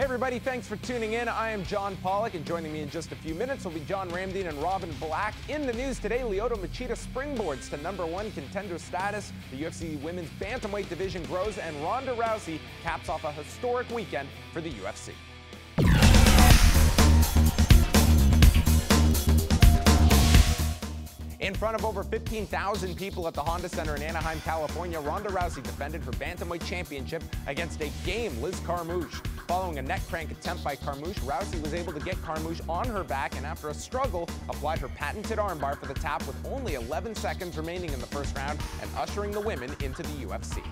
Hey everybody, thanks for tuning in. I am John Pollock, and joining me in just a few minutes will be John Ramdeen and Robin Black. In the news today, Lyoto Machida springboards to #1 contender status. The UFC women's bantamweight division grows, and Ronda Rousey caps off a historic weekend for the UFC. In front of over 15,000 people at the Honda Center in Anaheim, California, Ronda Rousey defended her bantamweight championship against a game Liz Carmouche. Following a neck crank attempt by Carmouche, Rousey was able to get Carmouche on her back and after a struggle, applied her patented armbar for the tap with only 11 seconds remaining in the first round and ushering the women into the UFC.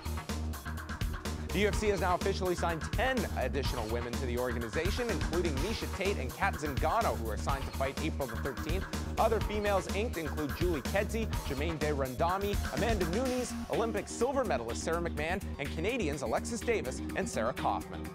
The UFC has now officially signed 10 additional women to the organization, including Miesha Tate and Kat Zingano, who are signed to fight April the 13th. Other females inked include Julie Kedzie, Jermaine De Randami, Amanda Nunes, Olympic silver medalist Sarah McMahon, and Canadians Alexis Davis and Sarah Kaufman.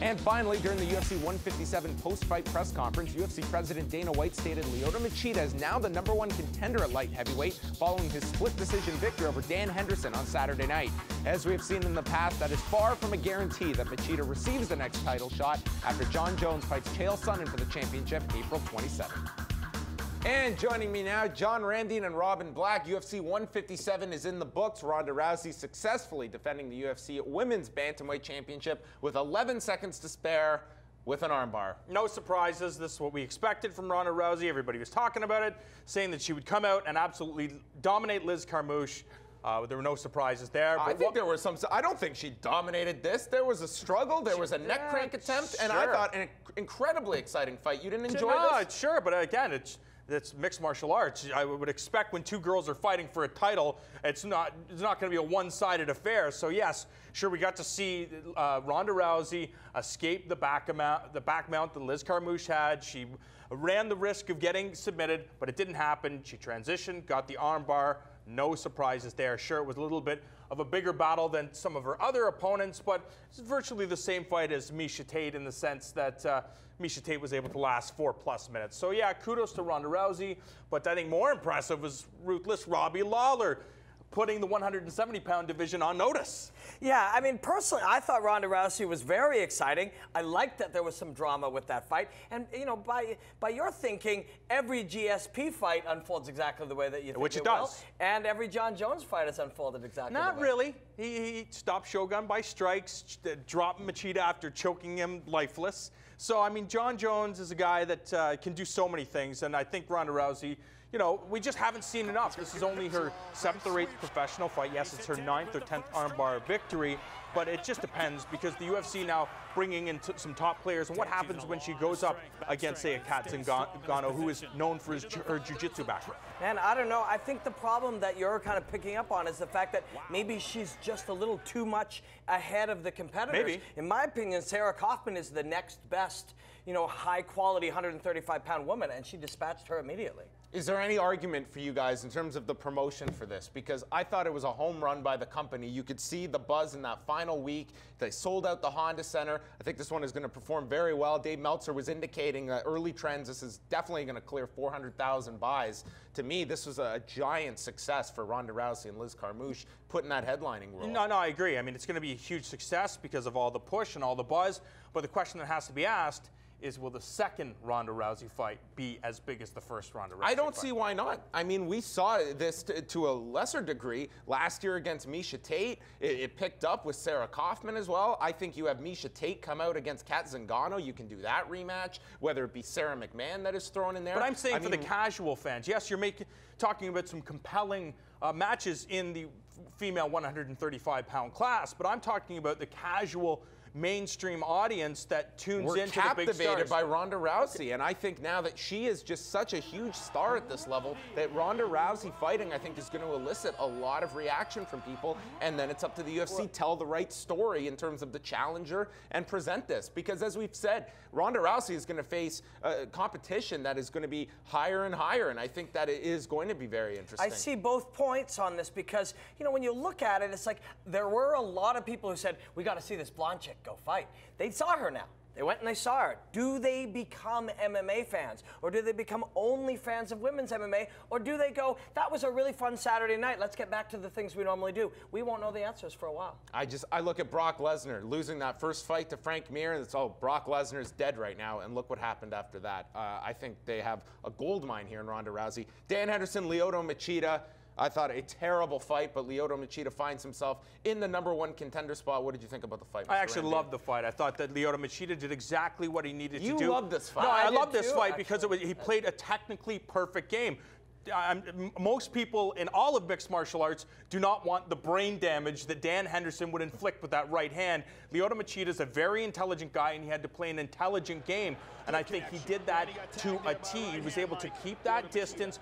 And finally, during the UFC 157 post-fight press conference, UFC President Dana White stated Lyoto Machida is now the #1 contender at light heavyweight following his split decision victory over Dan Henderson on Saturday night. As we have seen in the past, that is far from a guarantee that Machida receives the next title shot after John Jones fights Chael Sonnen for the championship April 27th. And joining me now, John Ramdeen and Robin Black. UFC 157 is in the books. Ronda Rousey successfully defending the UFC Women's Bantamweight Championship with 11 seconds to spare with an armbar. No surprises. This is what we expected from Ronda Rousey. Everybody was talking about it, saying that she would come out and absolutely dominate Liz Carmouche. There were no surprises there. I think there were some. I don't think she dominated this. There was a struggle. There was a neck crank attempt, and I thought an incredibly exciting fight. You didn't enjoy this? Sure, but again, it's mixed martial arts. I would expect when two girls are fighting for a title, it's not going to be a one-sided affair. So yes, sure, we got to see Ronda Rousey escape the back mount that Liz Carmouche had. She ran the risk of getting submitted, but it didn't happen. She transitioned, got the armbar. No surprises there. Sure, it was a little bit of a bigger battle than some of her other opponents, but it's virtually the same fight as Miesha Tate in the sense that Miesha Tate was able to last 4+ minutes. So yeah, kudos to Ronda Rousey, but I think more impressive was ruthless Robbie Lawler, putting the 170-pound division on notice. Yeah, I mean, personally, I thought Ronda Rousey was very exciting. I liked that there was some drama with that fight. And, you know, by your thinking, every GSP fight unfolds exactly the way that you think Which it does. And every John Jones fight has unfolded exactly the way. Not really. He stopped Shogun by strikes, dropped Machida after choking him lifeless. So, I mean, John Jones is a guy that can do so many things, and I think Ronda Rousey, you know, we just haven't seen enough. This is only her 7th or 8th professional fight. Yes, it's her 9th or 10th armbar victory, but it just depends because the UFC now bringing in some top players. And what happens when she goes up against, say, a Kat Zingano, who is known for her jiu-jitsu background? Man, I don't know. I think the problem that you're kind of picking up on is the fact that maybe she's just a little too much ahead of the competitors. Maybe. In my opinion, Sarah Kaufman is the next best, you know, high-quality 135-pound woman, and she dispatched her immediately. Is there any argument for you guys in terms of the promotion for this? Because I thought it was a home run by the company. You could see the buzz in that final week. They sold out the Honda Center. I think this one is going to perform very well. Dave Meltzer was indicating that early trends, this is definitely going to clear 400,000 buys. To me, this was a giant success for Ronda Rousey and Liz Carmouche putting that headlining role. No, I agree. I mean, it's going to be a huge success because of all the push and all the buzz. But the question that has to be asked is, will the second Ronda Rousey fight be as big as the first Ronda Rousey fight? I don't see why not. I mean, we saw this to a lesser degree last year against Miesha Tate. It picked up with Sarah Kaufman as well. I think you have Miesha Tate come out against Kat Zingano. You can do that rematch, whether it be Sarah McMahon that is thrown in there. But I'm saying for the casual fans, yes, you're talking about some compelling matches in the female 135-pound class, but I'm talking about the casual mainstream audience that tunes into the big stars. We're captivated by Ronda Rousey, and I think now that she is just such a huge star at this level, that Ronda Rousey fighting, I think, is going to elicit a lot of reaction from people, and then it's up to the UFC tell the right story in terms of the challenger and present this. Because as we've said, Ronda Rousey is going to face competition that is going to be higher and higher, and I think that it is going to be very interesting. I see both points on this because, you know, when you look at it, it's like there were a lot of people who said, we got to see this blonde chick go fight. They saw her now. They went and they saw it. Do they become MMA fans? Or do they become only fans of women's MMA? Or do they go, that was a really fun Saturday night, let's get back to the things we normally do? We won't know the answers for a while. I look at Brock Lesnar losing that first fight to Frank Mir, and it's, oh, Brock Lesnar's dead right now, and look what happened after that. I think they have a gold mine here in Ronda Rousey. Dan Henderson, Lyoto Machida. I thought a terrible fight, but Lyoto Machida finds himself in the #1 contender spot. What did you think about the fight, Mr. I actually Randy? loved the fight. I thought that Lyoto Machida did exactly what he needed to do. You loved this fight. No, I did love this too, fight actually. because he played a technically perfect game. Most people in all of mixed martial arts do not want the brain damage that Dan Henderson would inflict with that right hand. Lyoto Machida is a very intelligent guy, and he had to play an intelligent game. And I think he did that to a T. He was able to keep that distance.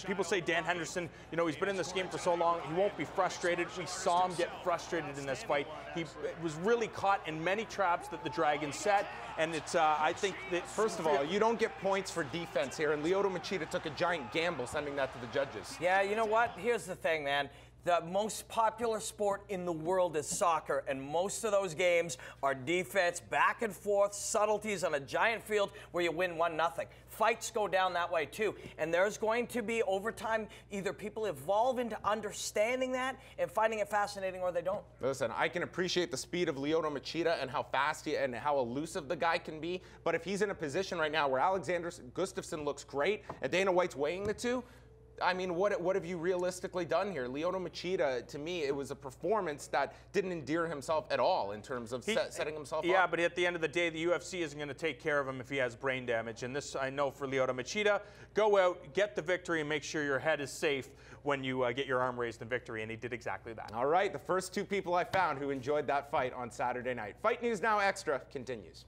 People say Dan Henderson, you know, he's been in this game for so long, he won't be frustrated. We saw him get frustrated in this fight. He was really caught in many traps that the Dragon set. And it's, I think that, First of all, you don't get points for defense here, and Lyoto Machida took a giant gamble sending that to the judges. Yeah, you know what? Here's the thing, man. The most popular sport in the world is soccer, and most of those games are defense, back and forth, subtleties on a giant field where you win 1-0. Fights go down that way too, and there's going to be, over time, either people evolve into understanding that and finding it fascinating, or they don't. Listen, I can appreciate the speed of Lyoto Machida and how fast and how elusive the guy can be, but if he's in a position right now where Alexander Gustafsson looks great and Dana White's weighing the two, I mean, what have you realistically done here? Lyoto Machida, to me, it was a performance that didn't endear himself at all in terms of setting himself up. Yeah, but at the end of the day, the UFC isn't going to take care of him if he has brain damage. And this, I know for Lyoto Machida, go out, get the victory, and make sure your head is safe when you get your arm raised in victory. And he did exactly that. All right, the first two people I found who enjoyed that fight on Saturday night. Fight News Now Extra continues.